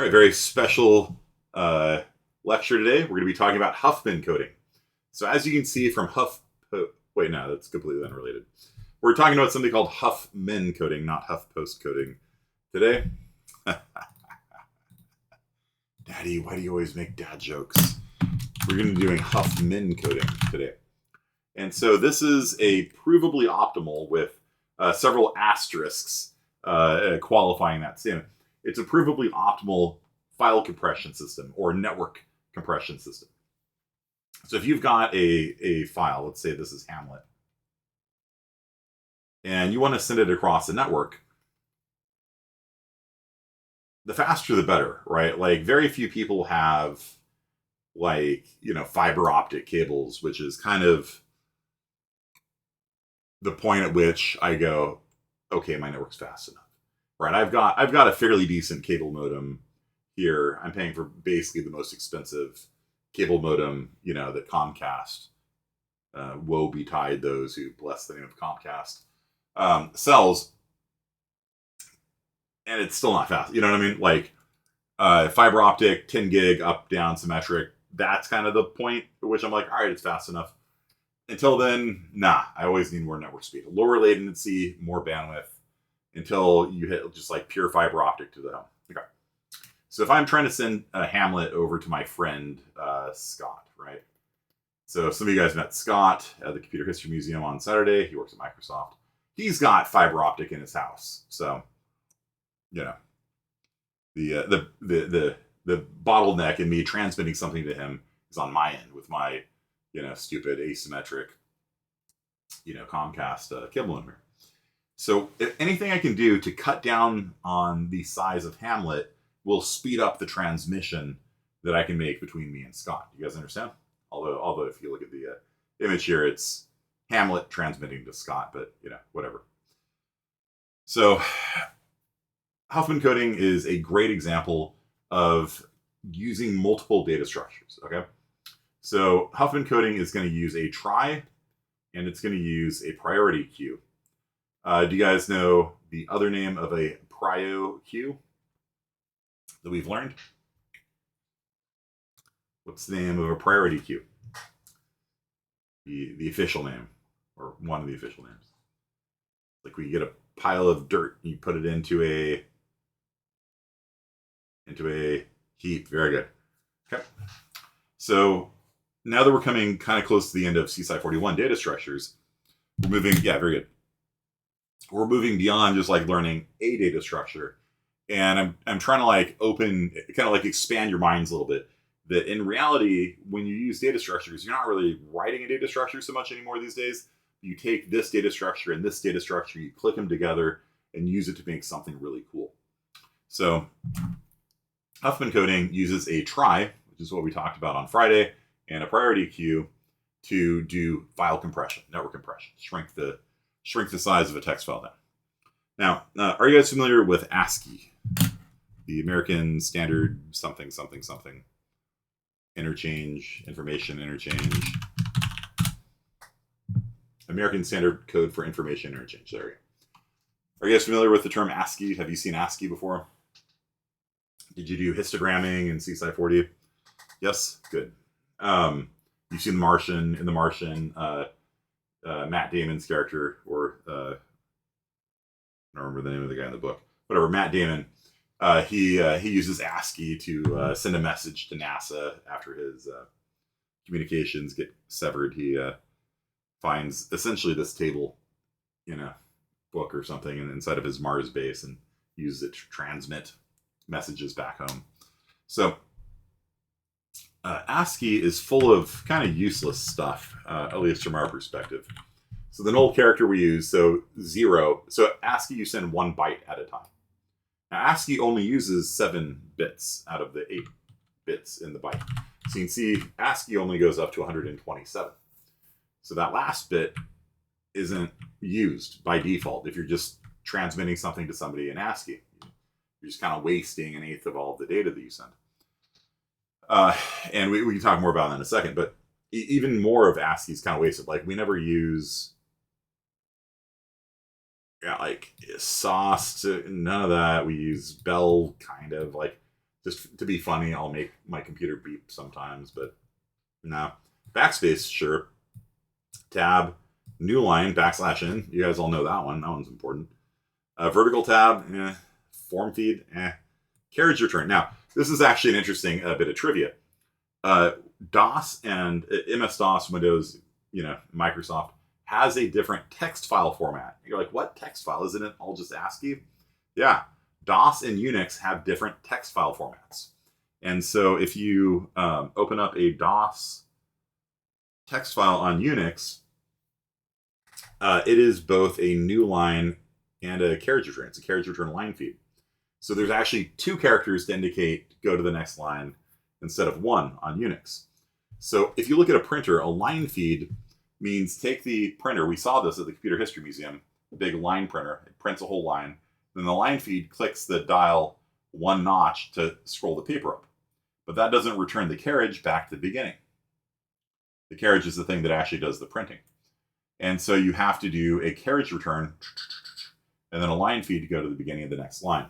All right, very special lecture today. We're going to be talking about Huffman coding. So as you can see from wait, no, that's completely unrelated. We're talking about something called Huffman coding, not HuffPost coding today. Daddy, why do you always make dad jokes? We're going to be doing Huffman coding today. And so this is a provably optimal with several asterisks qualifying that statement. It's a provably optimal file compression system or network compression system. So if you've got a file, let's say this is Hamlet, and you want to send it across the network, the faster the better, right? Like very few people have fiber optic cables, which is kind of the point at which I go, okay, my network's fast enough. Right, I've got a fairly decent cable modem here. I'm paying for basically the most expensive cable modem, that Comcast, woe betide those who bless the name of Comcast, sells, and it's still not fast. You know what I mean? Like fiber optic, 10 gig, up, down, symmetric. That's kind of the point at which I'm like, all right, it's fast enough. Until then, nah, I always need more network speed, lower latency, more bandwidth, until you hit just like pure fiber optic to the home. Okay. So if I'm trying to send a Hamlet over to my friend Scott, right? So some of you guys met Scott at the Computer History Museum on Saturday. He works at Microsoft. He's got fiber optic in his house. So, the bottleneck in me transmitting something to him is on my end with my, stupid asymmetric, Comcast cable modem. So if anything I can do to cut down on the size of Hamlet will speed up the transmission that I can make between me and Scott. You guys understand? Although if you look at the image here, it's Hamlet transmitting to Scott, but whatever. So Huffman coding is a great example of using multiple data structures. Okay, so Huffman coding is going to use a trie, and it's going to use a priority queue. Do you guys know the other name of a prio queue that we've learned? What's the name of a priority queue? The official name, or one of the official names. Like we get a pile of dirt, you put it into a heap. Very good. Okay. So now that we're coming kind of close to the end of CSI 41 data structures, we're moving. Yeah, very good. We're moving beyond just like learning a data structure, and I'm trying to expand your minds a little bit. That in reality, when you use data structures, you're not really writing a data structure so much anymore these days. You take this data structure and this data structure, you click them together and use it to make something really cool. So Huffman coding uses a trie, which is what we talked about on Friday, and a priority queue to do file compression, network compression, shrink the size of a text file down. Now, are you guys familiar with ASCII, the American Standard something information interchange, American Standard Code for Information Interchange? There we go. Are you guys familiar with the term ASCII? Have you seen ASCII before? Did you do histogramming in CSI 40? Yes? Good. You've seen The Martian. In The Martian, Matt Damon's character, or I don't remember the name of the guy in the book. Whatever, Matt Damon. He uses ASCII to send a message to NASA after his communications get severed. He finds essentially this table in a book or something, and inside of his Mars base, and uses it to transmit messages back home. So ASCII is full of kind of useless stuff, at least from our perspective. So the null character we use, so 0. So ASCII, you send 1 byte at a time. Now ASCII only uses 7 bits out of the 8 bits in the byte. So you can see ASCII only goes up to 127. So that last bit isn't used by default if you're just transmitting something to somebody in ASCII. You're just kind of wasting 1/8 of all of the data that you send. And we can talk more about that in a second, but even more of ASCII is kind of wasted. Like we never use sauce to none of that. We use Bell kind of like Just to be funny, I'll make my computer beep sometimes, but no. Backspace, sure. Tab, new line, /n. You guys all know that one. That one's important. Vertical tab, form feed, carriage return. Now, this is actually an interesting bit of trivia. DOS and MS-DOS, Windows, Microsoft has a different text file format. You're like, what text file? Isn't it all just ASCII? Yeah, DOS and Unix have different text file formats. And so if you open up a DOS text file on Unix, it is both a new line and a carriage return. It's a carriage return line feed. So there's actually 2 characters to indicate go to the next line instead of 1 on Unix. So if you look at a printer, a line feed means take the printer. We saw this at the Computer History Museum, a big line printer. It prints a whole line. Then the line feed clicks the dial 1 notch to scroll the paper up. But that doesn't return the carriage back to the beginning. The carriage is the thing that actually does the printing. And so you have to do a carriage return and then a line feed to go to the beginning of the next line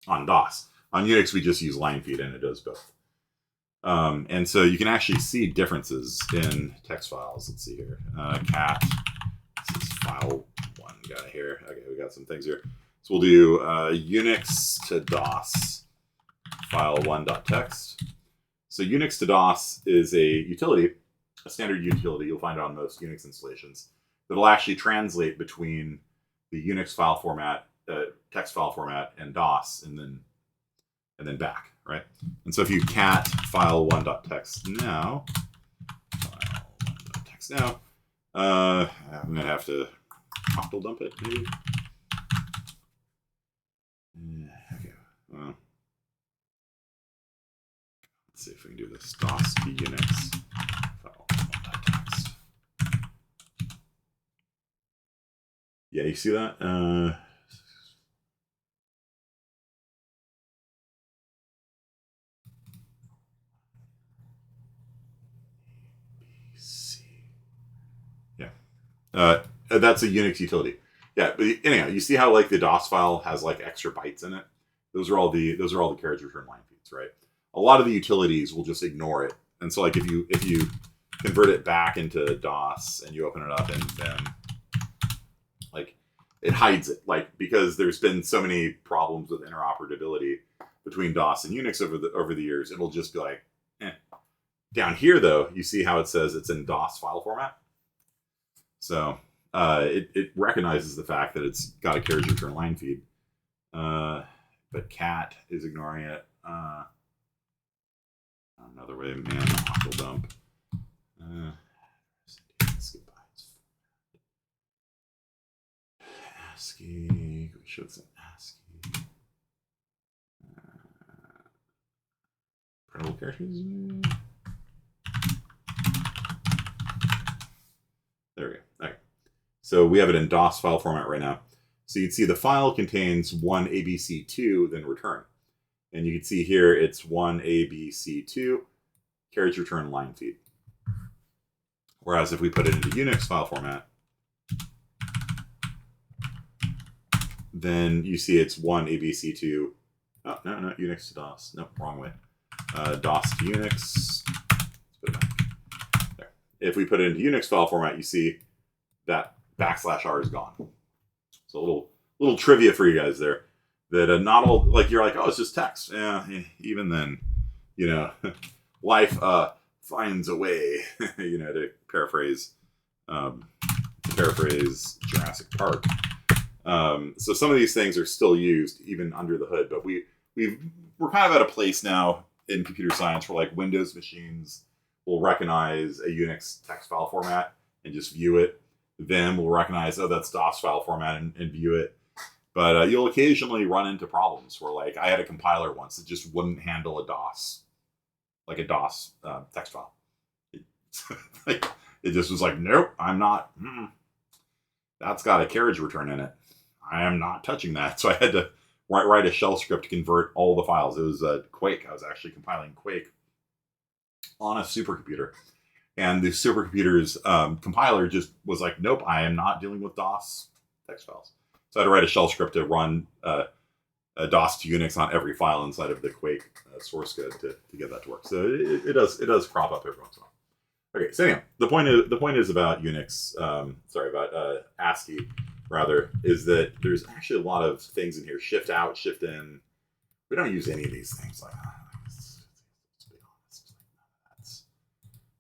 on DOS. On Unix, we just use line feed and it does both. And so you can actually see differences in text files. Let's see here. Cat, this is file 1 guy here. Okay, we got some things here. So we'll do Unix to DOS file 1.txt. So Unix to DOS is a utility, a standard utility you'll find on most Unix installations that'll actually translate between the Unix file format, text file format, and DOS, and then back, right? And so if you cat file 1.txt now, I'm gonna have to octal dump it, maybe. Okay. Well, let's see if we can do this. DOS to Unix file 1.txt. Yeah, you see that? Yeah. That's a Unix utility. Yeah, but anyhow, you see how like the DOS file has like extra bytes in it? Those are all the carriage return line feeds, right? A lot of the utilities will just ignore it. And so like if you convert it back into DOS and you open it up in Vim, like it hides it, like because there's been so many problems with interoperability between DOS and Unix over the years, it'll just be like, eh. Down here though, you see how it says it's in DOS file format. So it recognizes the fact that it's got a carriage return line feed, but cat is ignoring it. Another way, man, octal dump. ASCII. We should say ASCII. Printable characters. There we go. Okay. So we have it in DOS file format right now. So you can see the file contains 1 ABC2, then return. And you can see here it's 1 ABC2, carriage return line feed. Whereas if we put it into Unix file format, then you see it's 1 ABC2. Oh, no, Unix to DOS. No, wrong way. DOS to Unix. Let's put it back. There. If we put it into Unix file format, you see that /r is gone. So a little trivia for you guys there. That not all, like you're like, oh, it's just text. Yeah, even then, life finds a way, to paraphrase Jurassic Park. So some of these things are still used even under the hood, but we're kind of at a place now in computer science where like Windows machines will recognize a Unix text file format and just view it. Vim will recognize, oh, that's DOS file format and view it. But you'll occasionally run into problems where, like, I had a compiler once that just wouldn't handle a DOS text file. It just was like, nope, I'm not. That's got a carriage return in it. I am not touching that. So I had to write a shell script to convert all the files. It was Quake. I was actually compiling Quake on a supercomputer. And the supercomputer's compiler just was like, nope, I am not dealing with DOS text files. So I had to write a shell script to run DOS to Unix on every file inside of the Quake source code to get that to work. So it does crop up every once in a while. Okay, so anyway, the point is about Unix. About ASCII rather, is that there's actually a lot of things in here. Shift out, shift in. We don't use any of these things. Let's be honest.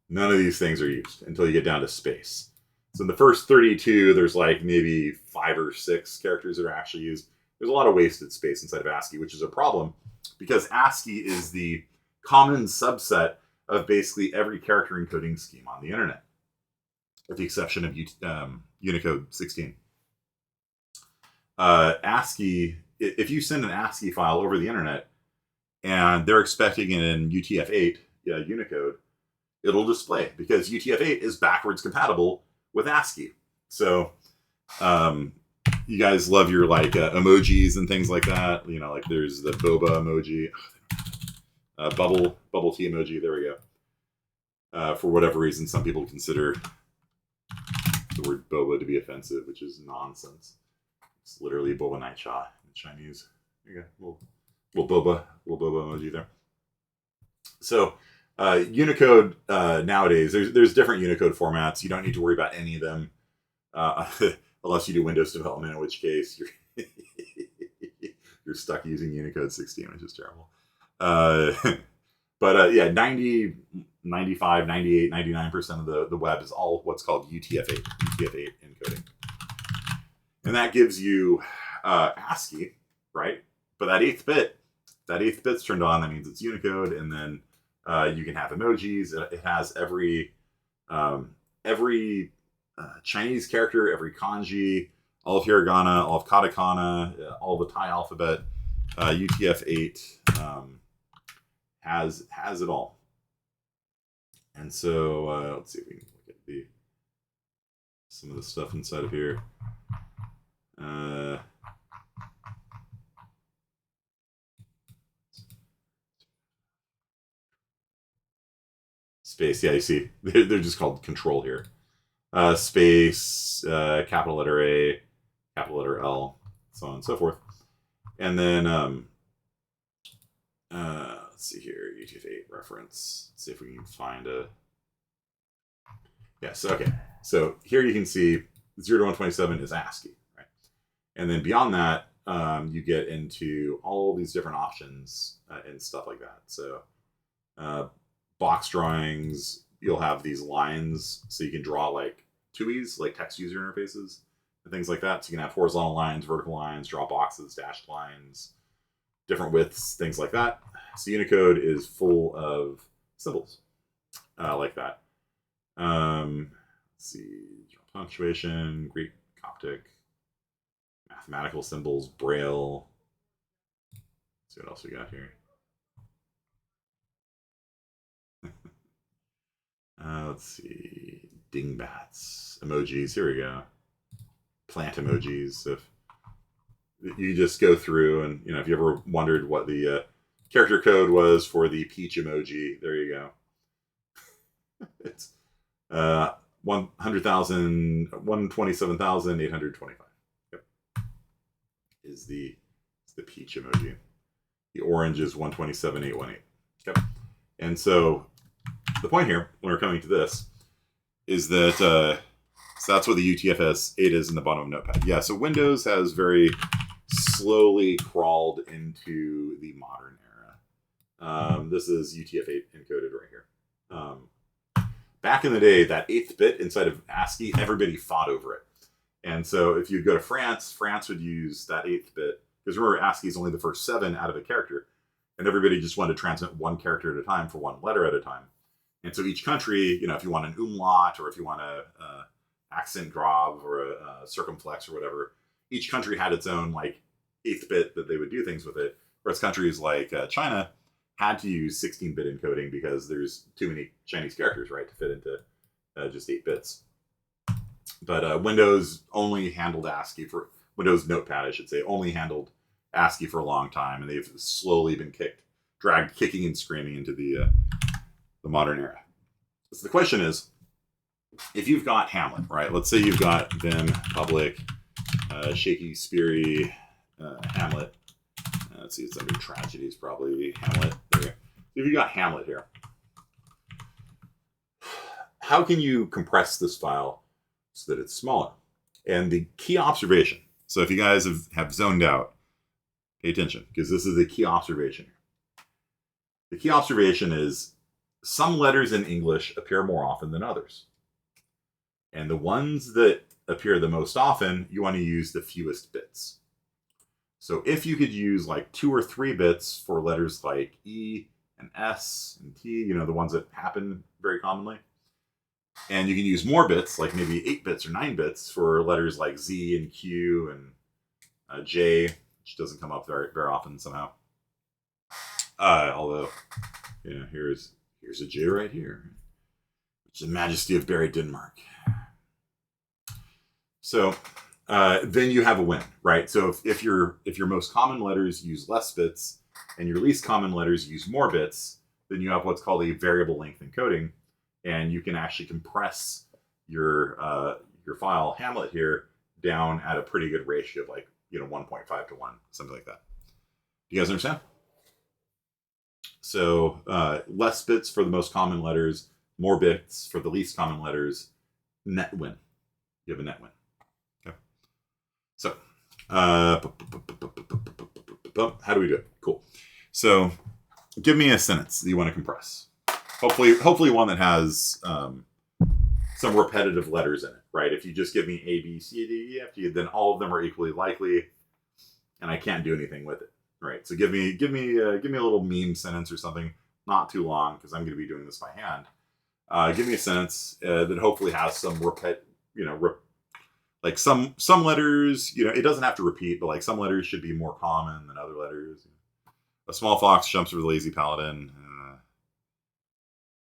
None of these things are used until you get down to space. So in the first 32, there's like maybe 5 or 6 characters that are actually used. There's a lot of wasted space inside of ASCII, which is a problem because ASCII is the common subset of basically every character encoding scheme on the internet, with the exception of Unicode 16. ASCII, if you send an ASCII file over the internet and they're expecting it in UTF-8, Unicode, it'll display because UTF-8 is backwards compatible with ASCII. So you guys love your emojis and things like that. Like there's the boba emoji, bubble tea emoji. There we go. For whatever reason, some people consider the word boba to be offensive, which is nonsense. It's literally boba night cha in Chinese. There you go, little boba emoji there. So Unicode nowadays, there's different Unicode formats. You don't need to worry about any of them, unless you do Windows development, in which case you're stuck using Unicode 16, which is terrible. But 90, 95, 98, 99% of the web is all what's called UTF-8 encoding. And that gives you ASCII, right? But that eighth bit's turned on. That means it's Unicode, and then you can have emojis. It has every Chinese character, every kanji, all of hiragana, all of katakana, all the Thai alphabet. UTF-8 has it all. And so let's see if we can look at some of the stuff inside of here. Space, yeah, you see, they're just called control here. Space, capital letter A, capital letter L, so on and so forth. And then let's see here, UTF-8 reference. Let's see if we can find a. Yes, okay. So here you can see 0 to 127 is ASCII, right? And then beyond that, you get into all these different options and stuff like that. So box drawings, you'll have these lines, so you can draw like TUIs, like text user interfaces, and things like that. So you can have horizontal lines, vertical lines, draw boxes, dashed lines, different widths, things like that. So Unicode is full of symbols like that. Let's see, punctuation, Greek, Coptic, mathematical symbols, Braille. Let's see what else we got here. Let's see, dingbats, emojis. Here we go. Plant emojis. If you just go through and, if you ever wondered what the character code was for the peach emoji, there you go. It's 127,825. Yep. Is the peach emoji. The orange is 127,818. Yep. And so the point here, when we're coming to this, is that so that's what the UTF-8 is in the bottom of Notepad. Yeah, so Windows has very slowly crawled into the modern era. This is UTF-8 encoded right here. Back in the day, that 8th bit inside of ASCII, everybody fought over it. And so if you go to France, France would use that 8th bit. Because remember, ASCII is only the first 7 out of a character. And everybody just wanted to transmit one character at a time for one letter at a time. And so each country, if you want an umlaut or if you want a accent grave or a circumflex or whatever, each country had its own 8th bit that they would do things with it. Whereas countries like China had to use 16-bit encoding because there's too many Chinese characters, right, to fit into just 8 bits. But Windows only handled ASCII for Windows Notepad, I should say, only handled ASCII for a long time, and they've slowly been dragged kicking and screaming into the modern era. So the question is, if you've got Hamlet, right? Let's say you've got Vim, public, shaky, speary, Hamlet. let's see, it's under tragedies, probably Hamlet. There you go. If you got Hamlet here, how can you compress this file so that it's smaller? And the key observation, so if you guys have zoned out, pay attention, because this is a key observation. The key observation is some letters in English appear more often than others. And the ones that appear the most often, you want to use the fewest bits. So if you could use like 2 or 3 bits for letters like E and S and T, you know, the ones that happen very commonly, and you can use more bits, like maybe 8 bits or 9 bits for letters like Z and Q and J, which doesn't come up very, very often somehow. Although, you know, here's a J right here, which is the Majesty of buried Denmark. So then you have a win, right? So if your most common letters use less bits and your least common letters use more bits, then you have what's called a variable length encoding, and you can actually compress your file Hamlet here down at a pretty good ratio of like, you know, 1.5 to 1, something like that. Do you guys understand? So less bits for the most common letters, more bits for the least common letters, net win. You have a net win. Okay. So how do we do it? Cool. So give me a sentence that you want to compress. Hopefully one that has some repetitive letters in it, right? If you just give me A, B, C, D, E, F, G, then all of them are equally likely, and I can't do anything with it, right? So give me a little meme sentence or something, not too long, because I'm going to be doing this by hand. Give me a sentence that hopefully has some like some letters. You know, it doesn't have to repeat, but like some letters should be more common than other letters. A small fox jumps over the lazy paladin.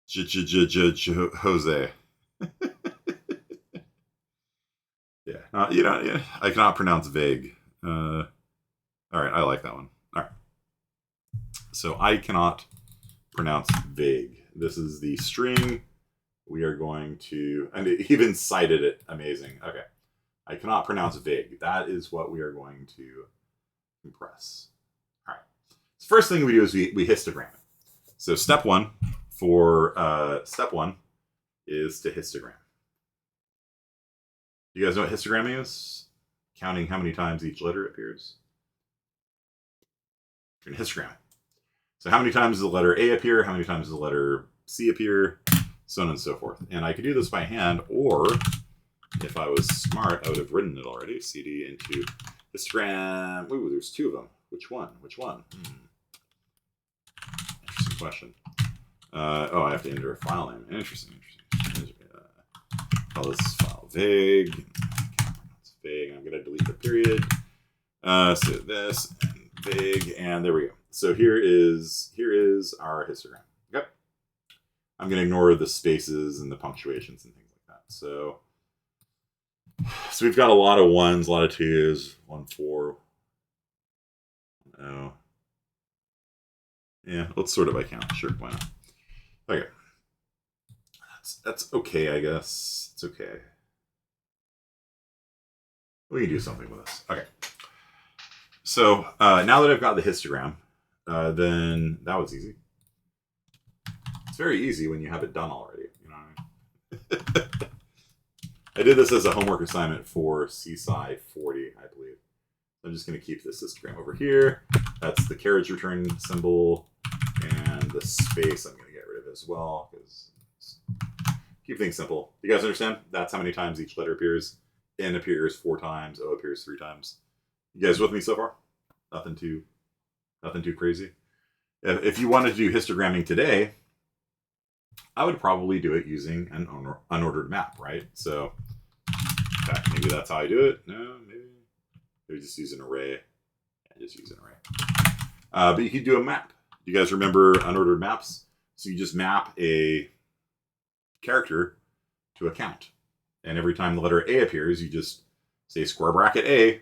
Jose. Yeah. You know, yeah, I cannot pronounce vague. All right, I like that one. All right. So I cannot pronounce vague. This is the string we are going to, and it even cited it. Amazing. Okay. I cannot pronounce vague. That is what we are going to compress. All right. So first thing we do is we histogram it. So step one is to histogram. You guys know what histogramming is? Counting how many times each letter appears. You're going to histogram it. So how many times does the letter A appear? How many times does the letter C appear? So on and so forth. And I could do this by hand, or if I was smart, I would have written it already. CD into histogram. Ooh, there's 2 of them. Which one? Interesting question. I have to enter a file name. Interesting. Call this file vague. It's vague. I'm going to delete the period. So this and vague, and there we go. So here is our histogram. Yep. I'm going to ignore the spaces and the punctuations and things like that. So we've got a lot of 1s, a lot of 2s, 1, 4. Oh. Yeah, let's sort it by count. Sure, why not? Okay. That's okay, I guess. It's okay. We can do something with this. Okay. So now that I've got the histogram, then that was easy. It's very easy when you have it done already. You know what I mean? I did this as a homework assignment for CSI 40, I believe. I'm just going to keep this histogram over here. That's the carriage return symbol, and the space I'm going to get rid of as well, because keep things simple. You guys understand? That's how many times each letter appears. N appears 4 times. O appears 3 times. You guys with me so far? Nothing too crazy. If you wanted to do histogramming today, I would probably do it using an unordered map, right? So, in fact, maybe that's how I do it. No, maybe just use an array. Yeah, just use an array. But you could do a map. You guys remember unordered maps? So you just map a character to a count. And every time the letter A appears, you just say square bracket A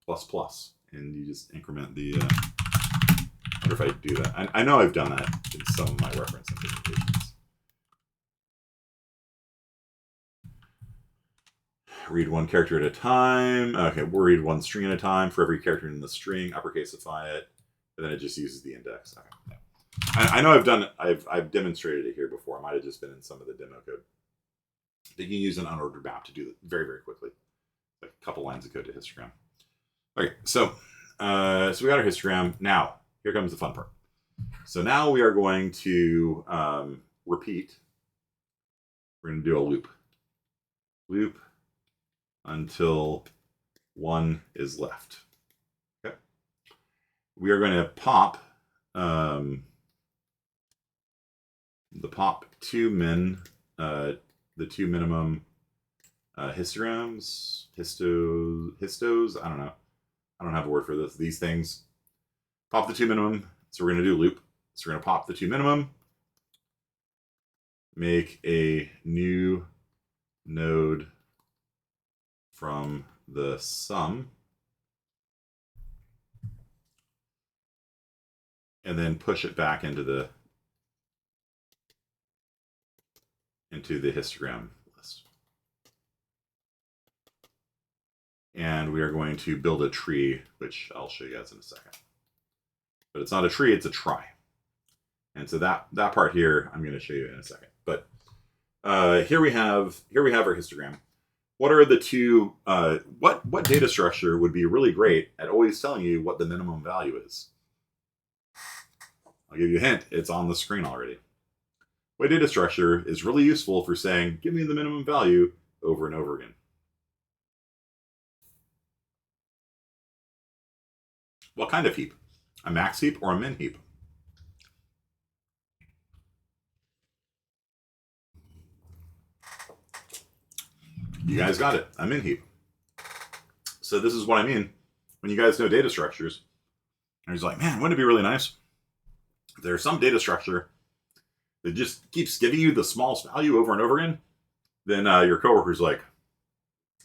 plus plus. And you just increment the... I wonder if I do that. I know I've done that in some of my reference implementations. Read one character at a time. Okay, we'll read one string at a time. For every character in the string, uppercaseify it. and then it just uses the index. Okay. Yeah. I know I've demonstrated it here before. I might have just been in some of the demo code. But you can use an unordered map to do it very, very quickly. Like a couple lines of code to histogram. Okay, so we got our histogram. Now, here comes the fun part. So now we are going to repeat. We're going to do a loop. Loop until 1 is left. Okay. We are going to pop the pop 2 min, the 2 minimum histograms, histos, I don't know. I don't have a word for this. These things. Pop the 2 minimum. So we're going to do loop. So we're going to pop the 2 minimum. Make a new node from the sum. And then push it back into the histogram list. And we are going to build a tree, which I'll show you guys in a second. But it's not a tree, it's a trie. And so that part here, I'm going to show you in a second. But here we have our histogram. What are the two, what data structure would be really great at always telling you what the minimum value is? I'll give you a hint, it's on the screen already. What data structure is really useful for saying, give me the minimum value over and over again. What kind of heap? A max heap or a min heap? You guys got it, a min heap. So this is what I mean when you guys know data structures. And he's like, man, wouldn't it be really nice if there's some data structure that just keeps giving you the smallest value over and over again? Then your coworker's like,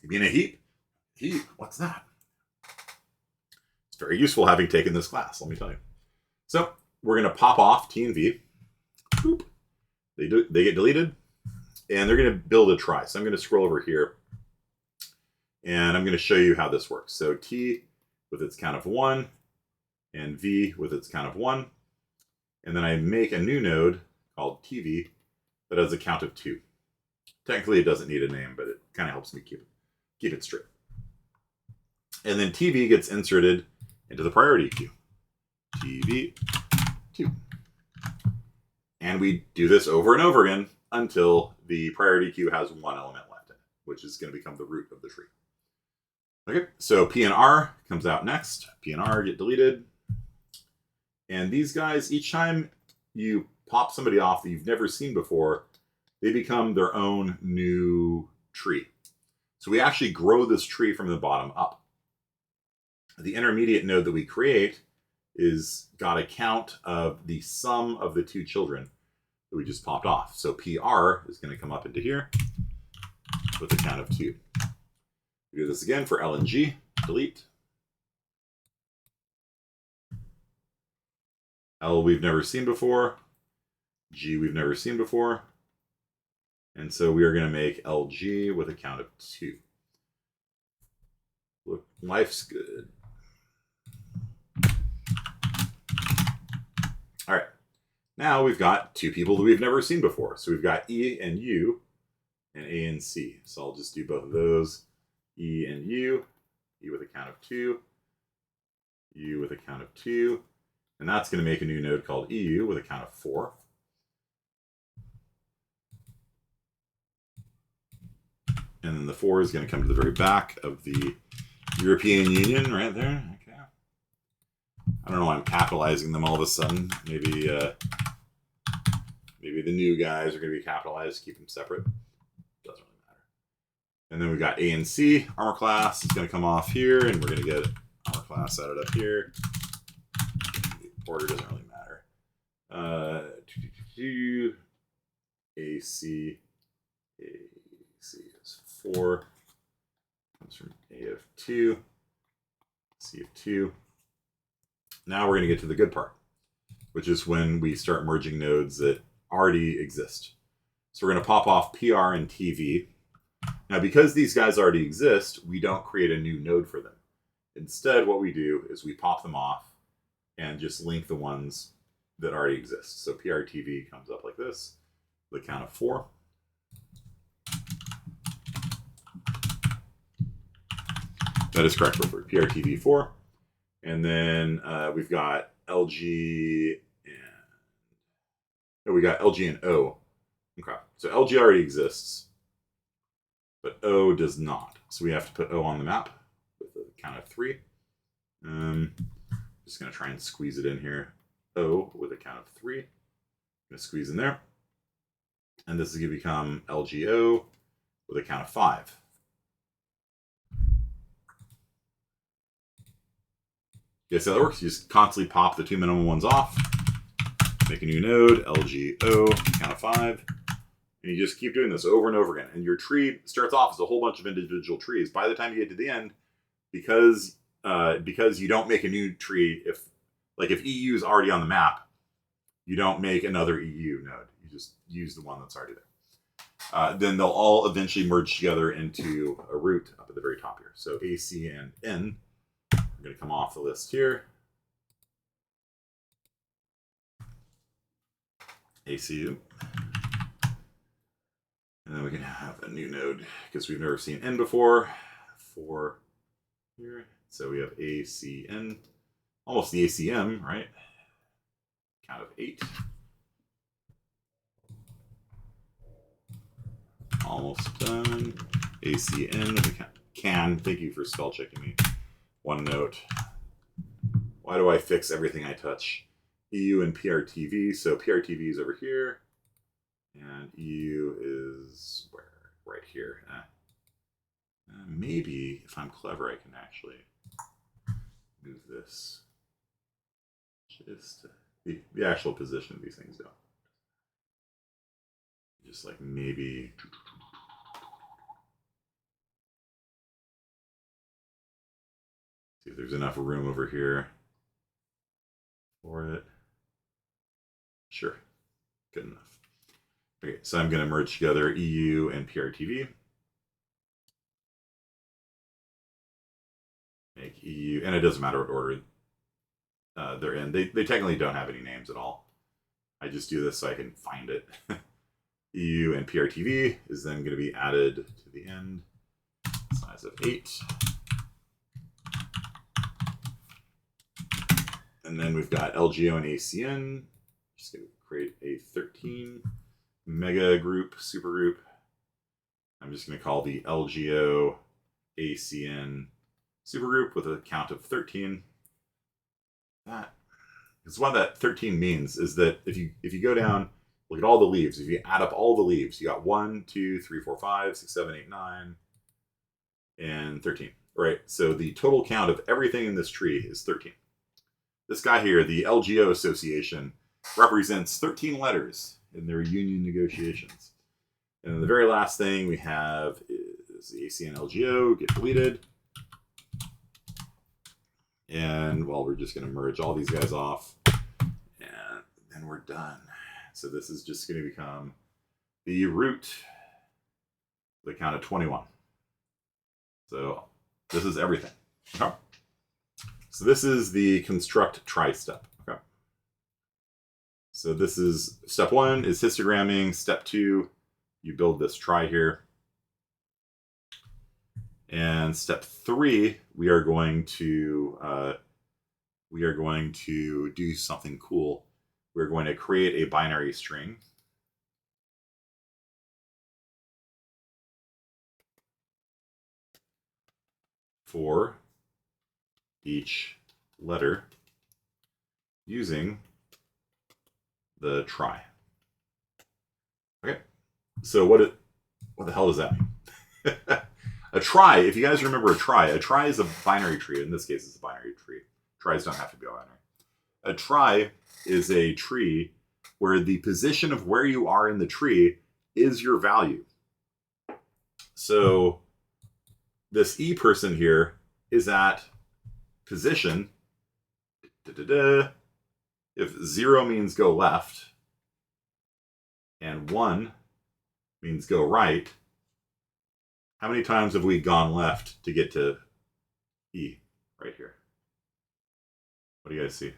you mean a heap? Heap, what's that? It's very useful having taken this class, let me tell you. So we're going to pop off T and V. Boop. They get deleted. And they're going to build a trie. So I'm going to scroll over here. And I'm going to show you how this works. So T with its count of 1. And V with its count of 1. And then I make a new node called TV that has a count of 2. Technically, it doesn't need a name, but it kind of helps me keep it straight. And then TV gets inserted into the priority queue. TV 2. And we do this over and over again until the priority queue has 1 element left in it, which is going to become the root of the tree. Okay, so P and R comes out next. P and R get deleted. And these guys, each time you pop somebody off that you've never seen before, they become their own new tree. So we actually grow this tree from the bottom up. The intermediate node that we create is got a count of the sum of the 2 children that we just popped off. So PR is going to come up into here with a count of 2. We do this again for L and G. Delete. L we've never seen before. G we've never seen before. And so we are going to make LG with a count of 2. Look, life's good. All right. Now we've got 2 people that we've never seen before. So we've got E and U and A and C. So I'll just do both of those. E and U. E with a count of 2. U with a count of 2. And that's going to make a new node called EU with a count of 4. And then the 4 is going to come to the very back of the European Union right there. Okay. I don't know why I'm capitalizing them all of a sudden. Maybe the new guys are going to be capitalized. Keep them separate. Doesn't really matter. And then we've got A and C. Armor class is going to come off here, and we're going to get armor class added up here. Order doesn't really matter. AC is 4. Comes from A of 2. C of 2. Now we're going to get to the good part, which is when we start merging nodes that already exist. So we're going to pop off PR and TV. Now, because these guys already exist, we don't create a new node for them. Instead, what we do is we pop them off and just link the ones that already exist. So PRTV comes up like this, the count of 4. That is correct, Wilford. PRTV 4. And then we've got LG and we got LG and O. Okay. So LG already exists, but O does not. So we have to put O on the map with a count of 3. Just going to try and squeeze it in here. O with a count of 3. I'm going to squeeze in there. And this is going to become LGO with a count of 5. Yeah, so that works. You just constantly pop the 2 minimum ones off, make a new node, LGO, count of 5, and you just keep doing this over and over again. And your tree starts off as a whole bunch of individual trees. By the time you get to the end, because you don't make a new tree, if EU is already on the map, you don't make another EU node. You just use the one that's already there. Then they'll all eventually merge together into a root up at the very top here. So AC and N are going to come off the list here. ACU. And then we can have a new node because we've never seen N before. 4 here. So we have ACN. Almost the ACM, right? Count of 8. Almost done. ACN. Can. Thank you for spell checking me. One note. Why do I fix everything I touch? EU and PRTV. So PRTV is over here. And EU is where? Right here. Maybe, if I'm clever, I can actually move this. Just the actual position of these things don't. Just like maybe. See if there's enough room over here for it. Sure, good enough. Okay, so I'm going to merge together EU and PRTV. Make EU, and it doesn't matter what order they're in. They technically don't have any names at all. I just do this so I can find it. EU and PRTV is then going to be added to the end. Size of 8. And then we've got LGO and ACN. Just going to create a 13 mega group, super group. I'm just going to call the LGO ACN supergroup with a count of 13. Because what that 13 means is that if you go down, look at all the leaves. If you add up all the leaves, you got 1, 2, 3, 4, 5, 6, 7, 8, 9, and 13. Right? So the total count of everything in this tree is 13. This guy here, the LGO Association, represents 13 letters in their union negotiations. And then the very last thing we have is the ACN LGO, get deleted. And, well, we're just going to merge all these guys off. And then we're done. So this is just going to become the root, the count of 21. So this is everything. Okay. So this is the construct try step. Okay. So this is step 1 is histogramming. Step 2, you build this try here. And step 3, we are going to do something cool. We're going to create a binary string for each letter using the try. Okay. So what the hell does that mean? A try, if you guys remember a try is a binary tree. In this case, it's a binary tree. Tries don't have to be binary. A try is a tree where the position of where you are in the tree is your value. So this E person here is at position. If 0 means go left and 1 means go right, how many times have we gone left to get to E right here? What do you guys see?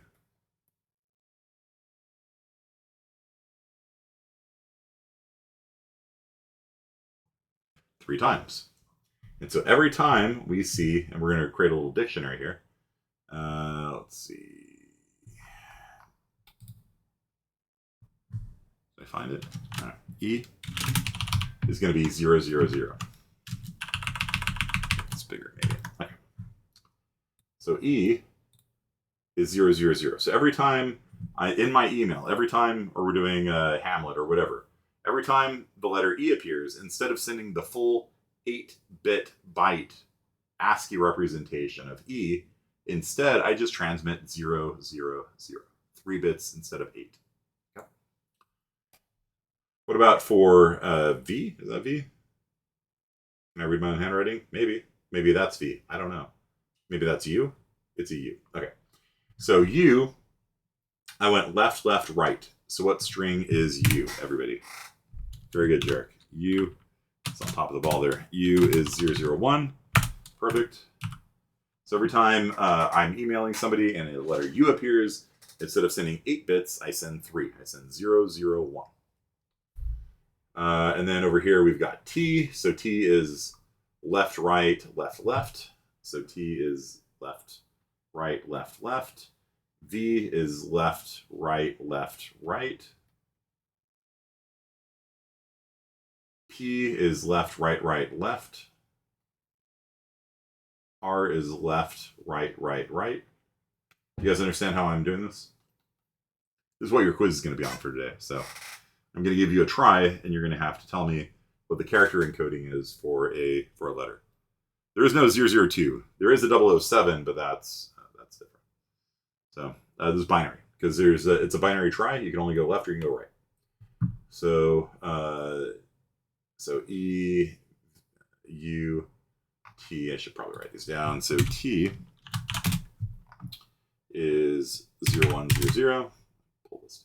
3 times. And so every time we see, and we're going to create a little dictionary here. Let's see. Did I find it? All right. E is going to be 0, 0, 0. It's bigger, maybe. Okay. So E is 0, 0, 0. So every time in my email, every time, or we're doing Hamlet or whatever, every time the letter E appears, instead of sending the full 8-bit byte ASCII representation of E, instead I just transmit 0, 0, 0. 3 bits instead of 8. Okay. What about for V? Is that V? Can I read my own handwriting? Maybe. Maybe that's V. I don't know. Maybe that's U? It's a U. Okay. So U, I went left, left, right. So what string is U, everybody? Very good, Jarek. U, it's on top of the ball there. U is 001. Perfect. So every time I'm emailing somebody and a letter U appears, instead of sending 8 bits, I send 3. I send 001. And then over here we've got T. So T is left, right, left, left. So T is left, right, left, left. V is left, right, left, right. P is left, right, right, left. R is left, right, right, right. You guys understand how I'm doing this? This is what your quiz is going to be on for today. So I'm going to give you a try, and you're going to have to tell me what the character encoding is for a letter. There is no 002. There is a 007, but that's different. So this is binary because it's a binary try. You can only go left or you can go right. So so E, U, T. I should probably write these down. So T is 0100. Pull this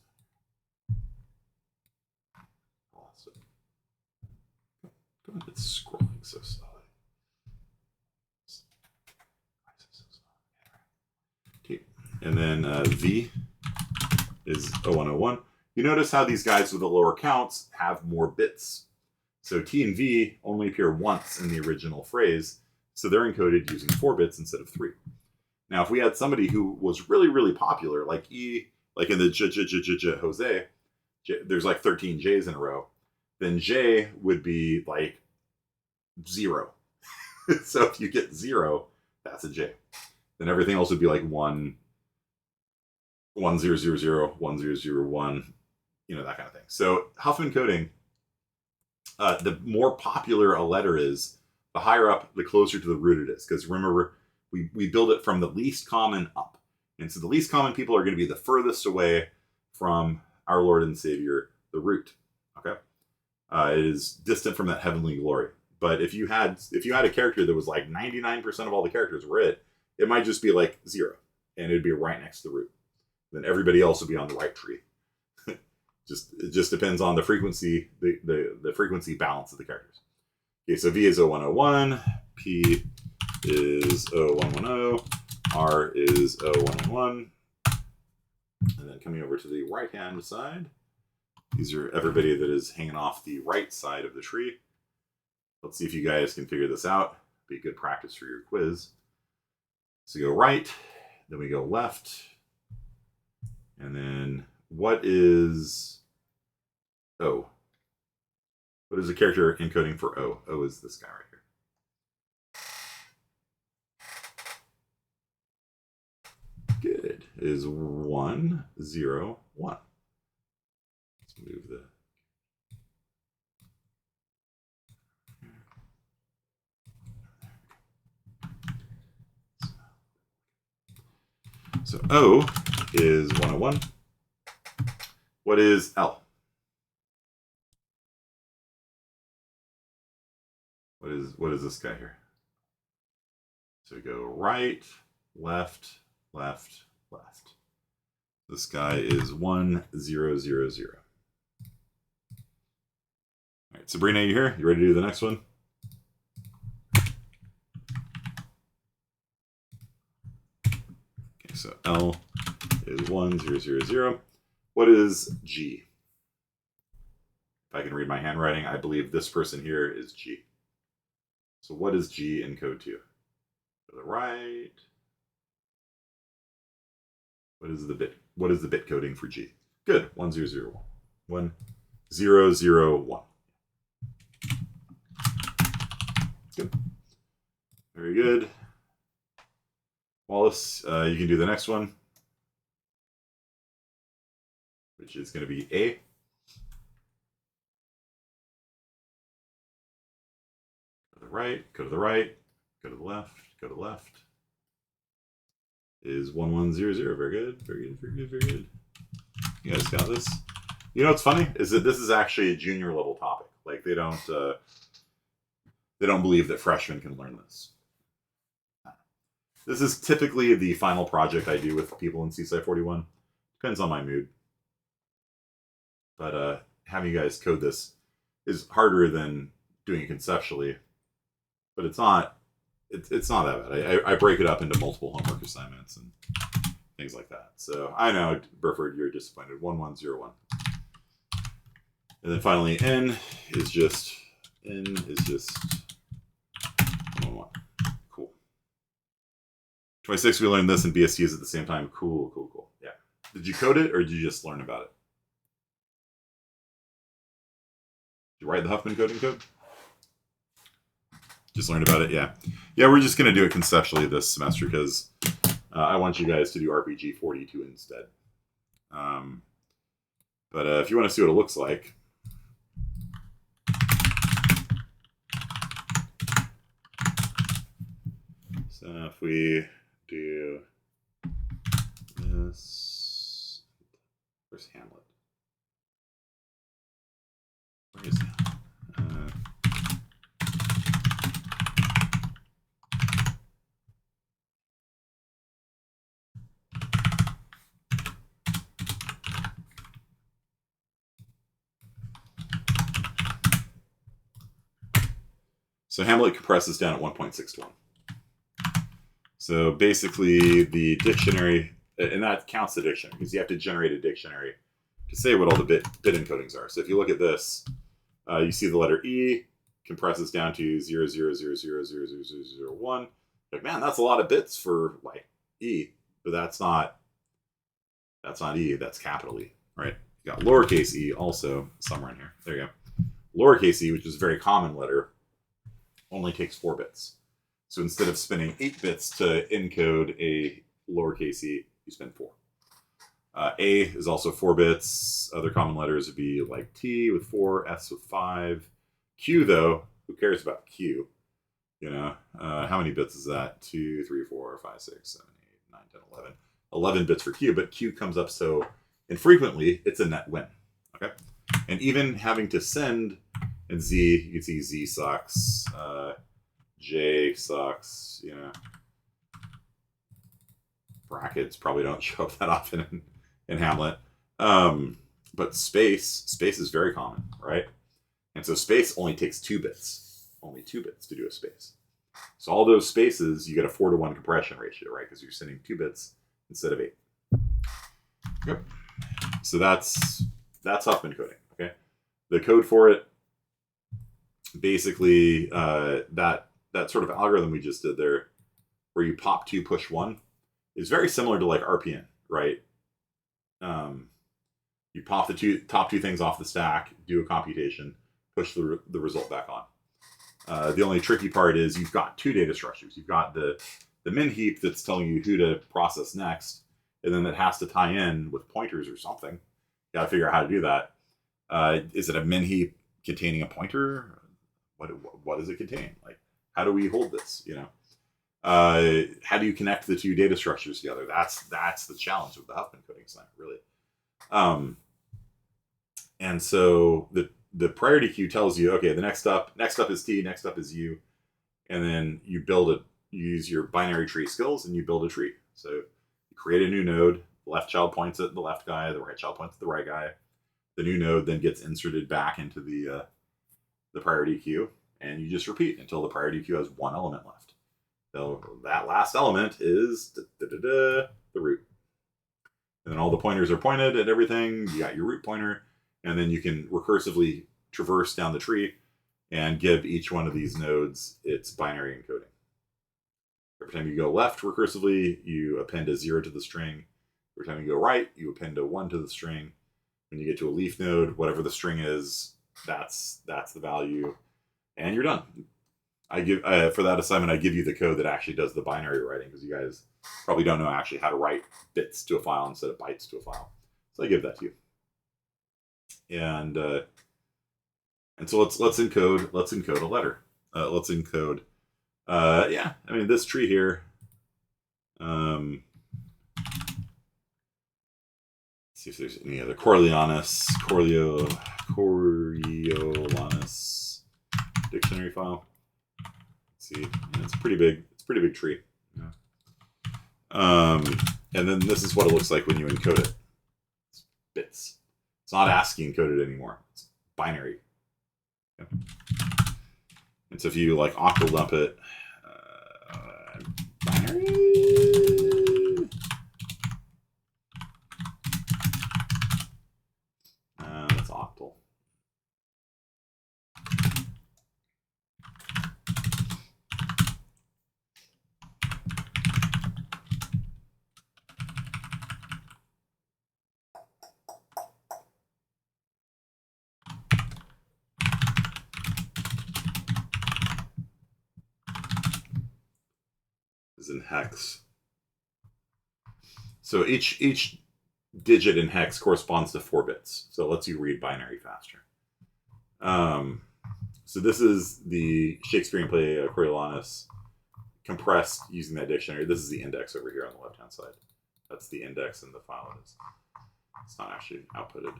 down. It's scrolling so slowly. T. And then V is 0101. You notice how these guys with the lower counts have more bits. So T and V only appear once in the original phrase, so they're encoded using 4 bits instead of 3. Now, if we had somebody who was really, really popular, like E, like in the Jose, there's like 13 J's in a row, then J would be like 0. So if you get 0, that's a J. Then everything else would be like 1, 1000, 1001, that kind of thing. So Huffman coding, the more popular a letter is, the higher up, the closer to the root it is. Because remember, we build it from the least common up. And so the least common people are going to be the furthest away from our Lord and Savior, the root. Okay? It is distant from that heavenly glory. But if you had a character that was like 99% of all the characters were it might just be like 0. And it'd be right next to the root. Then everybody else would be on the right tree. It just depends on the frequency, the frequency balance of the characters. Okay, so V is 0101, P is 0110, R is 0111. And then coming over to the right-hand side, these are everybody that is hanging off the right side of the tree. Let's see if you guys can figure this out. Be good practice for your quiz. So go right, then we go left, and then what is O? What is the character encoding for O? O is this guy right here. Good. It is 1, 0, 1. Let's move the. So O is 101. What is L? What is this guy here? So we go right, left, left, left. This guy is 1, 0, 0, 0. All right, Sabrina, you here? You ready to do the next one? Okay, so L is 1, 0, 0, 0. What is G? If I can read my handwriting, I believe this person here is G. So what does G encode to? To the right. What is the bit coding for G? Good. 1001. 1001. Good. Very good. Wallace, you can do the next one, which is going to be A. Go to the right, go to the right, go to the left, go to the left. Is 1100. Very good, very good, very good, very good. You guys got this. You know what's funny is that this is actually a junior level topic. Like they don't believe that freshmen can learn this. This is typically the final project I do with people in CSI 41. Depends on my mood. But having you guys code this is harder than doing it conceptually. But it's not that bad. I break it up into multiple homework assignments and things like that. So I know, Burford, you're disappointed. 1101. And then finally, N is just 111. Cool. 26, we learned this in BSTs at the same time. Cool, cool, cool. Yeah. Did you code it or did you just learn about it? Did you write the Huffman coding code? Just learned about it, yeah. Yeah, we're just going to do it conceptually this semester because I want you guys to do RPG 42 instead. But if you want to see what it looks like, so if we do this, where's Hamlet? Where is he? So Hamlet compresses down at 1.6 to 1. So basically the dictionary, and that counts the dictionary because you have to generate a dictionary to say what all the bit encodings are. So if you look at this, you see the letter E compresses down to 0.000000001. Like, man, that's a lot of bits for like E, but that's not E, that's capital E, right? You got lowercase e also somewhere in here. There you go. Lowercase e, which is a very common letter, only takes 4 bits. So instead of spending 8 bits to encode a lowercase e, you spend 4. A is also 4 bits. Other common letters would be like T with 4, S with 5. Q, though, who cares about Q? You know, how many bits is that? 2, 3, 4, 5, 6, 7, 8, 9, 10, 11. 11 bits for Q, but Q comes up so infrequently, it's a net win. Okay? And even having to send, and Z, you can see Z sucks, J sucks, you know. Brackets probably don't show up that often in Hamlet. But space is very common, right? And so space only takes 2 bits. Only 2 bits to do a space. So all those spaces, you get a 4-to-1 compression ratio, right? Because you're sending 2 bits instead of 8. Yep. So that's Huffman coding, okay? The code for it, basically, that sort of algorithm we just did there, where you pop 2, push 1, is very similar to like RPN, right? You pop the top two things off the stack, do a computation, push the result back on. The only tricky part is you've got 2 data structures. You've got the min heap that's telling you who to process next, and then it has to tie in with pointers or something. You got to figure out how to do that. Is it a min heap containing a pointer? What does it contain? Like, how do we hold this? You know, how do you connect the 2 data structures together? That's the challenge with the Huffman coding assignment, really. And so the priority queue tells you, okay, the next up is T, next up is U, and then you use your binary tree skills and you build a tree. So you create a new node, the left child points at the left guy, the right child points at the right guy. The new node then gets inserted back into the priority queue, and you just repeat until the priority queue has 1 element left. So that last element is the root. And then all the pointers are pointed at everything. You got your root pointer, and then you can recursively traverse down the tree and give each one of these nodes its binary encoding. Every time you go left recursively, you append a 0 to the string. Every time you go right, you append a 1 to the string. When you get to a leaf node, whatever the string is, that's the value, and you're done. I give for that assignment, I give you the code that actually does the binary writing, because you guys probably don't know actually how to write bits to a file instead of bytes to a file. So I give that to you. And so let's encode a letter. Let's encode. Yeah, I mean this tree here. Let's see if there's any other Coriolanus dictionary file. Let's see, yeah, it's pretty big. It's a pretty big tree. Yeah. And then this is what it looks like when you encode it. It's bits. It's not ASCII encoded anymore. It's binary. Yeah. And so if you like octal dump it, binary. That's octal. Is in hex. So each digit in hex corresponds to 4 bits. So it lets you read binary faster. So this is the Shakespearean play Coriolanus compressed using that dictionary. This is the index over here on the left-hand side. That's the index in the file. It's not actually outputted.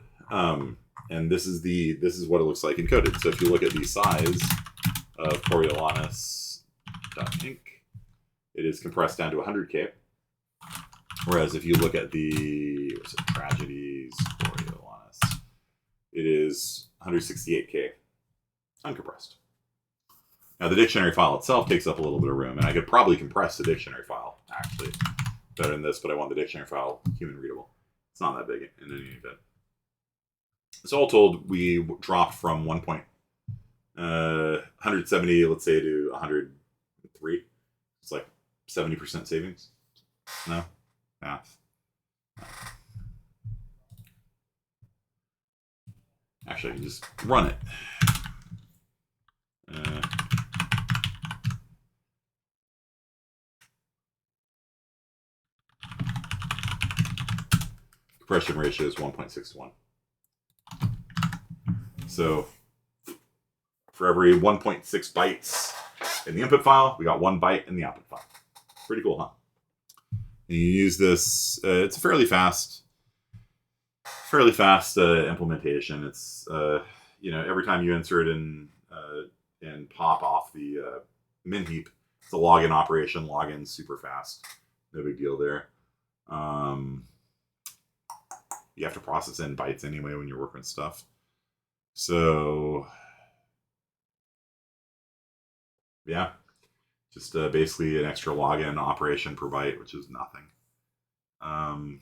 And this is what it looks like encoded. So if you look at the size of Coriolanus.inc, it is compressed down to 100K. Whereas if you look at the tragedies Coriolanus, it is 168K uncompressed. Now the dictionary file itself takes up a little bit of room, and I could probably compress the dictionary file actually better than this, but I want the dictionary file human readable. It's not that big in any event. So all told, we dropped from 170, let's say, to 103. It's like 70% savings. No? Math. Actually, I can just run it. Compression ratio is 1.6 to 1. So for every 1.6 bytes in the input file, we got 1 byte in the output file. Pretty cool, huh? And you use this. It's a fairly fast implementation. It's every time you insert and pop off the min heap, it's a login operation. Login's super fast. No big deal there. You have to process in bytes anyway when you're working with stuff. So yeah, just basically an extra login operation per byte, which is nothing. And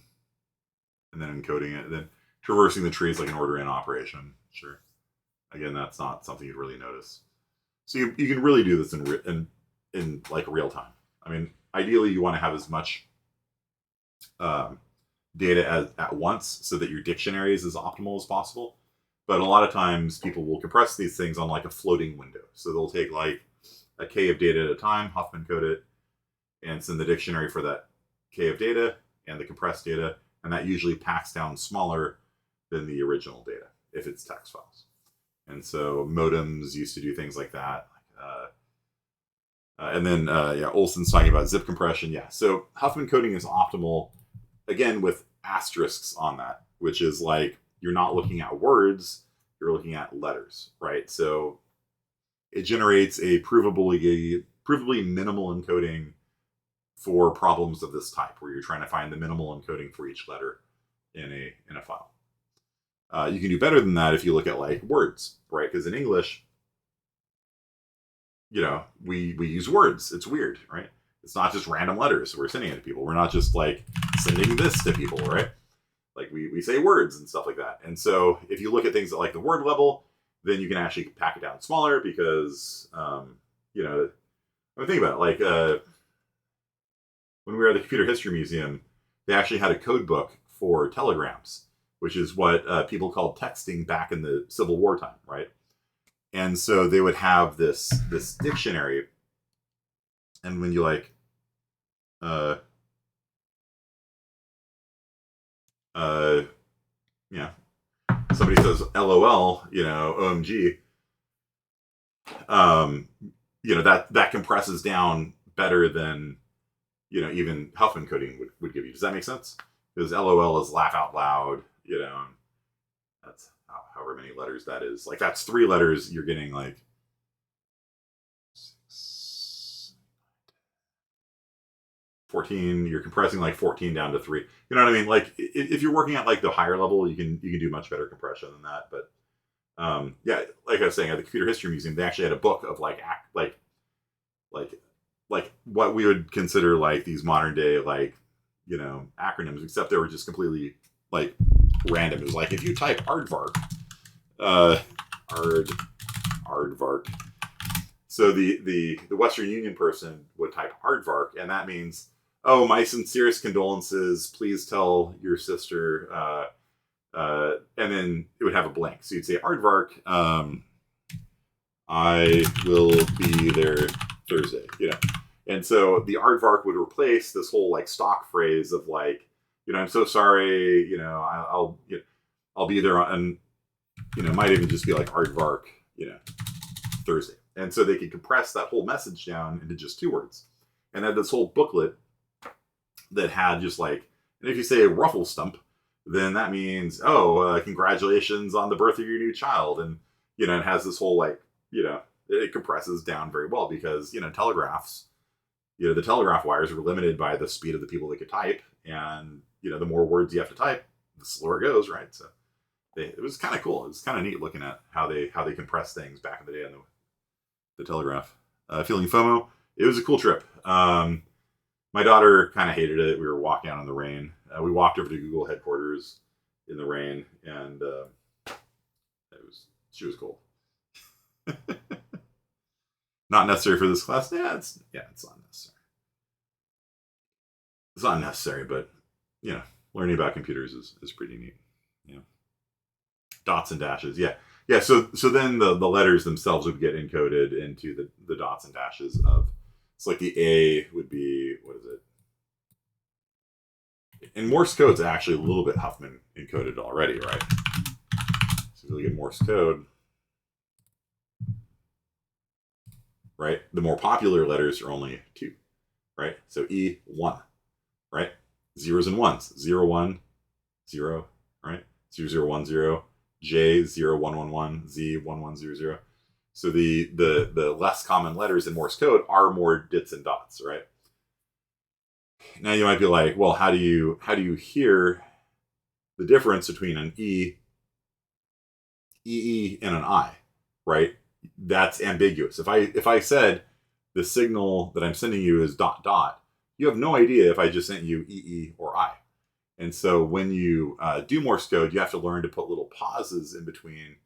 then encoding it, and then traversing the tree is like an order in operation. Sure. Again, that's not something you'd really notice. So you can really do this in like real time. I mean, ideally you want to have as much data at once so that your dictionary is as optimal as possible. But a lot of times people will compress these things on like a floating window. So they'll take like a K of data at a time, Huffman code it, and send the dictionary for that K of data and the compressed data. And that usually packs down smaller than the original data if it's text files. And so modems used to do things like that. And then Olson's talking about zip compression. Yeah, so Huffman coding is optimal, again, with asterisks on that, which is like you're not looking at words, you're looking at letters, right? So it generates a provably minimal encoding for problems of this type, where you're trying to find the minimal encoding for each letter in a file. You can do better than that if you look at like words, right? Because in English, we use words. It's weird, right? It's not just random letters we're sending it to people. We're not just like sending this to people, right? Like we say words and stuff like that. And so if you look at things at like the word level, then you can actually pack it down smaller because, you know, I mean, think about it. Like when we were at the Computer History Museum, they actually had a code book for telegrams, which is what people called texting back in the Civil War time, right? And so they would have this dictionary, and when you like, uh, yeah, somebody says LOL, you know, OMG, um, you know, that compresses down better than, you know, even Huffman coding would give you. Does that make sense? Because LOL is laugh out loud, you know, that's however many letters that is. Like that's 3 letters, you're getting like 14, you're compressing like 14 down to 3. You know what I mean? Like if you're working at like the higher level, you can do much better compression than that. But yeah, like I was saying, at the Computer History Museum, they actually had a book of like like what we would consider like these modern day like, you know, acronyms, except they were just completely like random. It was like if you type aardvark, aardvark. So the Western Union person would type aardvark, and that means, oh, my sincerest condolences. Please tell your sister. And then it would have a blank. So you'd say aardvark. I will be there Thursday. You know. And so the aardvark would replace this whole like stock phrase of like, you know, I'm so sorry, you know, I'll be there on, you know, might even just be like aardvark, you know, Thursday. And so they could compress that whole message down into just 2 words. And then this whole booklet that had just like, and if you say ruffle stump, then that means, oh, congratulations on the birth of your new child. And, you know, it has this whole like, you know, it compresses down very well because, you know, telegraphs, you know, the telegraph wires were limited by the speed of the people that could type. And, you know, the more words you have to type, the slower it goes, right? So it was kind of cool. It was kind of neat looking at how they compress things back in the day on the telegraph. Feeling FOMO, it was a cool trip. My daughter kind of hated it. We were walking out in the rain. We walked over to Google headquarters in the rain, and she was cold. Not necessary for this class. Yeah, it's not necessary. It's not necessary, but you know, learning about computers is pretty neat. Yeah, dots and dashes. Yeah. So then the letters themselves would get encoded into the dots and dashes of. It's like the A would be, what is it? In Morse code, it's actually a little bit Huffman encoded already, right? So if you look at Morse code, right? The more popular letters are only 2, right? So E1, right? Zeros and ones. 0, 1, 0, right? 0, 0, 1, 0. J 0, 1, 1, 1. Z 1, 1, 0, 0. So the less common letters in Morse code are more dits and dots, right? Now you might be like, well, how do you hear the difference between an E, and an I, right? That's ambiguous. If I said the signal that I'm sending you is dot dot, you have no idea if I just sent you EE or I. And so when you do Morse code, you have to learn to put little pauses in between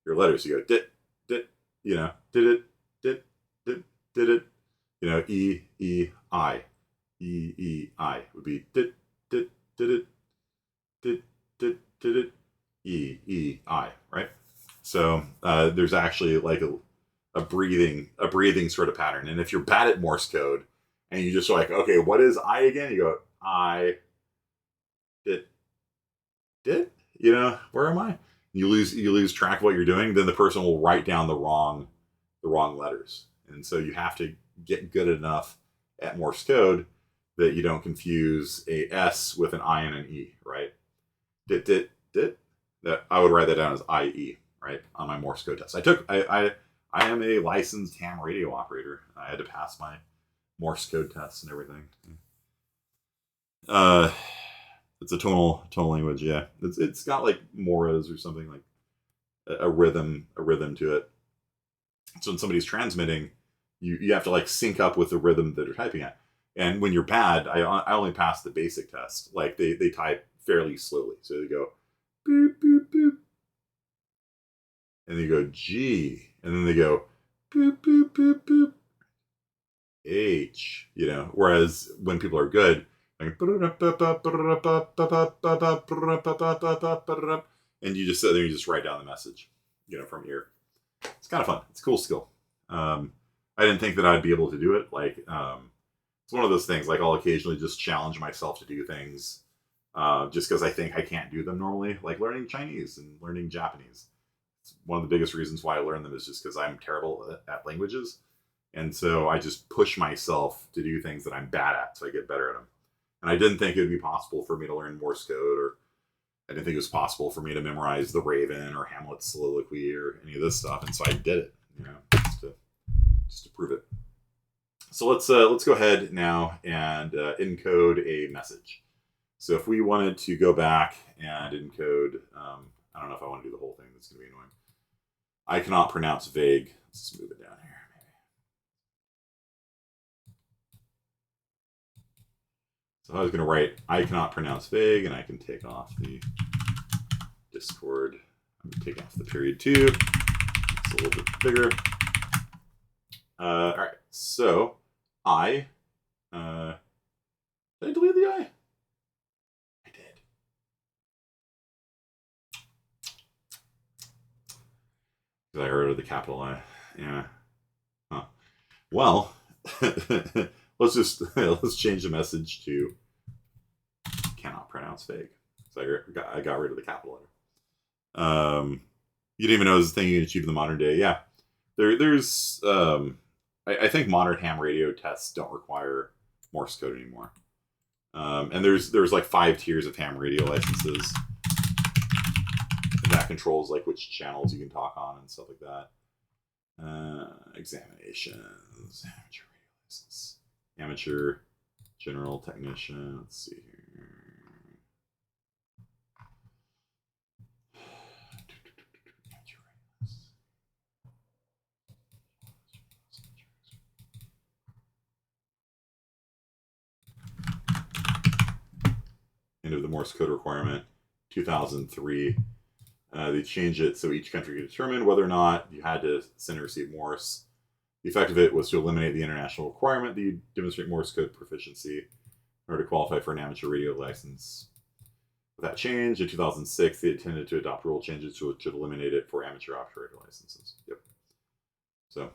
your letters. You go dit dit, you know, did it, did it, you know, I would be dit dit did it, did it, I, right? So there's actually like a breathing sort of pattern. And if you're bad at Morse code and you just like, okay, what is I again? You go I did, you know, where am I? You lose track of what you're doing. Then the person will write down the wrong letters, and so you have to get good enough at Morse code that you don't confuse a S with an I and an E, right? Dit. That I would write that down as IE, right, on my Morse code test. I am a licensed ham radio operator. I had to pass my Morse code tests and everything. It's a tonal language, yeah. It's got like moras or something, like a rhythm to it. So when somebody's transmitting, you have to like sync up with the rhythm that they're typing at. And when you're bad, I only pass the basic test. Like they type fairly slowly, so they go boop boop boop, and you go G, and then they go boop, boop, boop, boop, H, you know, whereas when people are good, like, and you just sit there and you just write down the message, you know, from ear. It's kind of fun. It's a cool skill. I didn't think that I'd be able to do it. Like, it's one of those things, like I'll occasionally just challenge myself to do things just because I think I can't do them normally, like learning Chinese and learning Japanese. It's one of the biggest reasons why I learn them is just because I'm terrible at languages. And so I just push myself to do things that I'm bad at so I get better at them. And I didn't think it would be possible for me to learn Morse code, or I didn't think it was possible for me to memorize The Raven or Hamlet's soliloquy or any of this stuff. And so I did it, you know, just to prove it. So let's go ahead now and encode a message. So if we wanted to go back and encode, I don't know if I want to do the whole thing. That's going to be annoying. I cannot pronounce vague. Let's just move it down here. So I was going to write, I cannot pronounce vague, and I can take off the Discord. I'm going to take off the period 2. It's a little bit bigger. All right, so I, did I delete the I? I did. Because I heard of the capital I. Yeah. Huh. Well, let's change the message to cannot pronounce vague. So I got rid of the capital letter. You didn't even know it was a thing you can achieve in the modern day. Yeah, there's I think modern ham radio tests don't require Morse code anymore. And there's like 5 tiers of ham radio licenses, and that controls like which channels you can talk on and stuff like that. Examinations, amateur radio license, amateur, general technician. Let's see here. End of the Morse code requirement, 2003. They changed it so each country could determine whether or not you had to send and receive Morse. The effect of it was to eliminate the international requirement that you demonstrate Morse code proficiency in order to qualify for an amateur radio license. With that change, in 2006, they intended to adopt rule changes which would eliminate it for amateur operator licenses. Yep. So,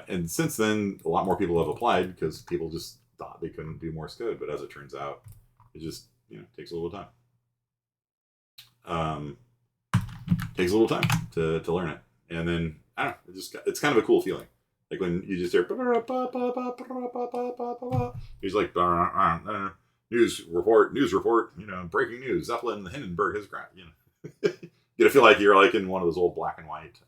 and since then, a lot more people have applied because people just thought they couldn't do Morse code. But as it turns out, it just, you know, takes a little time. Takes a little time to learn it. And then, I don't know, it's kind of a cool feeling. Like when you just hear, he's like, news report, you know, breaking news, Zeppelin, the Hindenburg has crashed, you know. You feel like you're like in one of those old black and white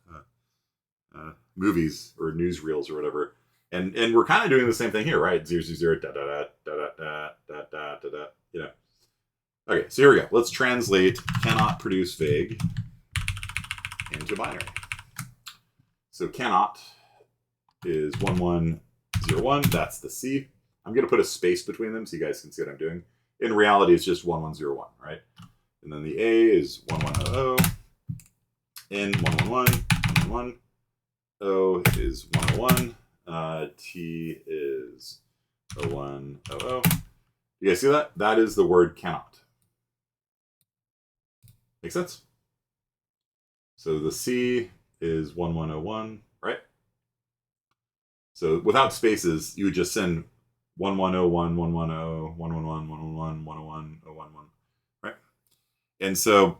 movies or newsreels or whatever. And we're kind of doing the same thing here, right? 000, da da da da da da da da da, you know. Okay, so here we go. Let's translate cannot produce vague into binary. So cannot is 1101. That's the C. I'm going to put a space between them so you guys can see what I'm doing. In reality, it's just 1101, right? And then the A is 1100. N 111, 111. O is 101. T is 0100. You guys see that? That is the word cannot. Make sense? So the C is 1101, right? So without spaces, you would just send 1101, 110, 111, 111, 101, 011, right? And so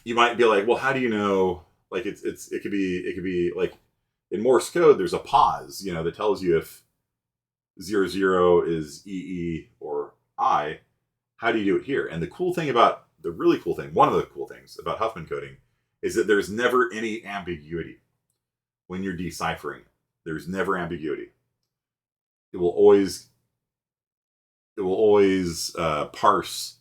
you might be like, well, how do you know? Like it could be like in Morse code, there's a pause, you know, that tells you if 00 is EE or I. How do you do it here? And the really cool thing, one of the cool things about Huffman coding is that there's never any ambiguity when you're deciphering. There's never ambiguity. It will always parse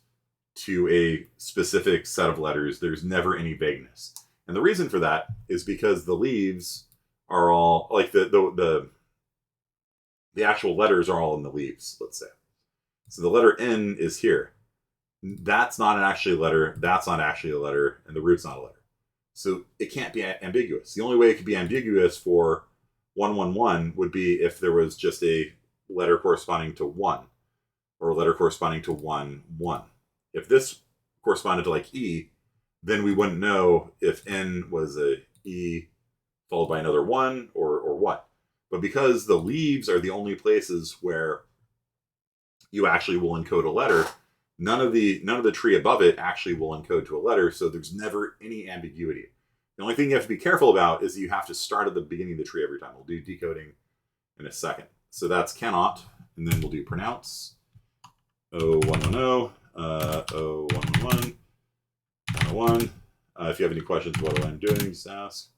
to a specific set of letters. There's never any vagueness. And the reason for that is because the leaves are all like the actual letters are all in the leaves, let's say. So the letter N is here. That's not actually a letter. That's not actually a letter. And the root's not a letter. So it can't be ambiguous. The only way it could be ambiguous for 111 would be if there was just a letter corresponding to 1 or a letter corresponding to 1, 1. If this corresponded to like E, then we wouldn't know if N was a E followed by another 1 or what. But because the leaves are the only places where you actually will encode a letter, none of the tree above it actually will encode to a letter, so there's never any ambiguity. The only thing you have to be careful about is that you have to start at the beginning of the tree every time. We'll do decoding in a second. So that's cannot, and then we'll do pronounce. 0110, 0111, 101. If you have any questions about what I'm doing, just ask.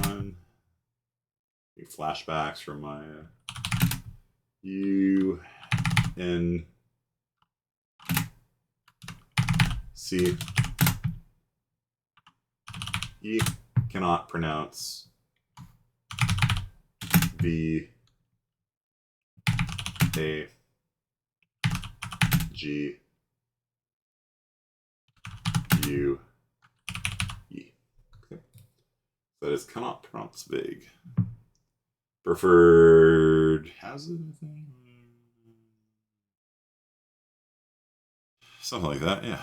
One. Flashbacks from my U N C E cannot pronounce V A G U E. Okay. That is cannot pronounce vague. Preferred hazard, I think. Something like that, yeah.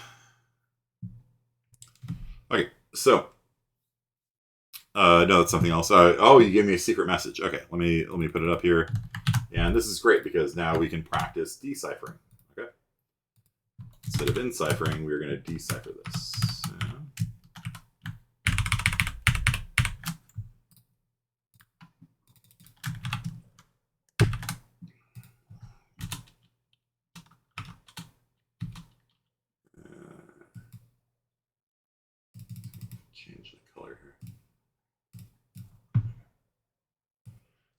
Okay, so no, that's something else. Oh, you gave me a secret message. Okay, let me put it up here. And this is great because now we can practice deciphering. Okay. Instead of enciphering, we're going to decipher this. Change the color here.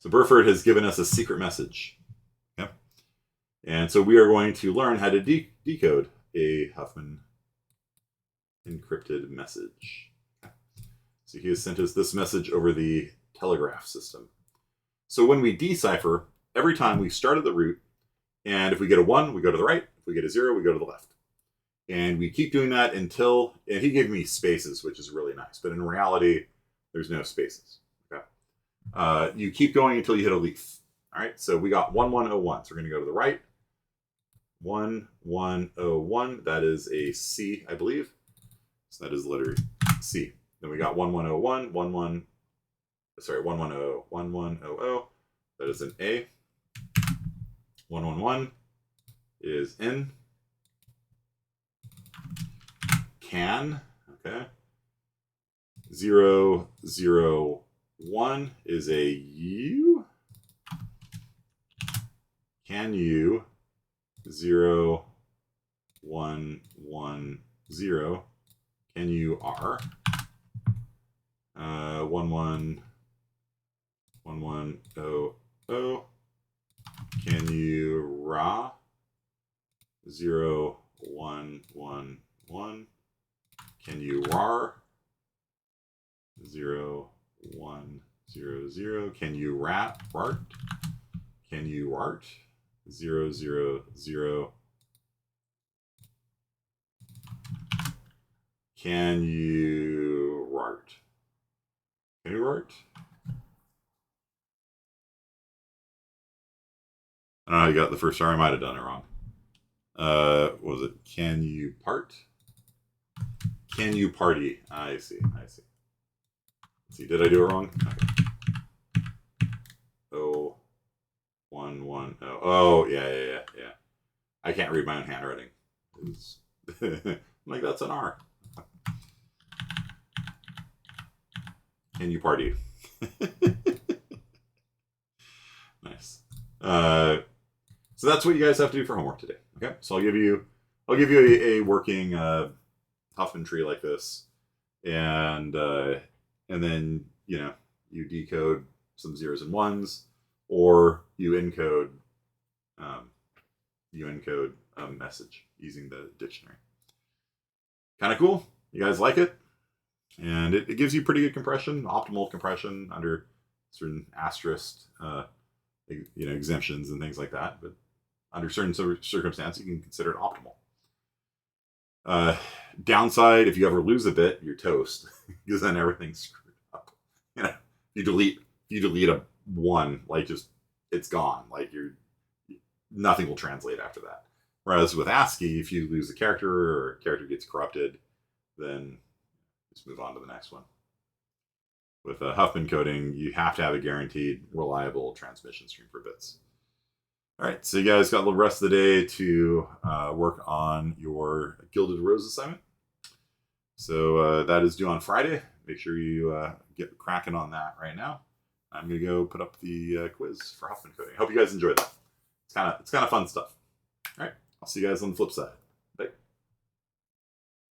So Burford has given us a secret message. Okay. And so we are going to learn how to decode a Huffman encrypted message. Okay. So he has sent us this message over the telegraph system. So when we decipher, every time we start at the root, and if we get a 1, we go to the right. If we get a 0, we go to the left. And we keep doing that until, and he gave me spaces, which is really nice. But in reality, there's no spaces. Okay. You keep going until you hit a leaf. All right, so we got 1101. So we're going to go to the right. 1101. That is a C, I believe. So that is the letter C. Then we got 1101, 1100. That is an A. 111 is N. Can, okay. 001 is a U. Can you 0110? Can you R? 1100. Can you Ra? 0111. Can you RAR? 0100. Can you RART? Can you RART? 000. Can you RART? Can you RART? I don't know how you got the first R. I might have done it wrong. Was it can you part? Can you party? I see. Let's see, did I do it wrong? Okay. 0110. Oh, yeah. I can't read my own handwriting. I'm like, that's an R. Can you party? Nice. So that's what you guys have to do for homework today. Okay, so I'll give you a working Huffman tree like this, and then you decode some zeros and ones, or you encode a message using the dictionary. Kind of cool. You guys like it? And it gives you pretty good compression, optimal compression under certain asterisk, exemptions and things like that. But under certain circumstances, you can consider it optimal. Downside, if you ever lose a bit, you're toast because then everything's screwed up. You know, you delete a one, like just it's gone. Like nothing will translate after that. Whereas with ASCII, if you lose a character or a character gets corrupted, then just move on to the next one. With Huffman coding, you have to have a guaranteed, reliable transmission stream for bits. All right, so you guys got the rest of the day to work on your Gilded Rose assignment. So that is due on Friday. Make sure you get cracking on that right now. I'm gonna go put up the quiz for Huffman coding. I hope you guys enjoyed that. It's kind of fun stuff. All right, I'll see you guys on the flip side.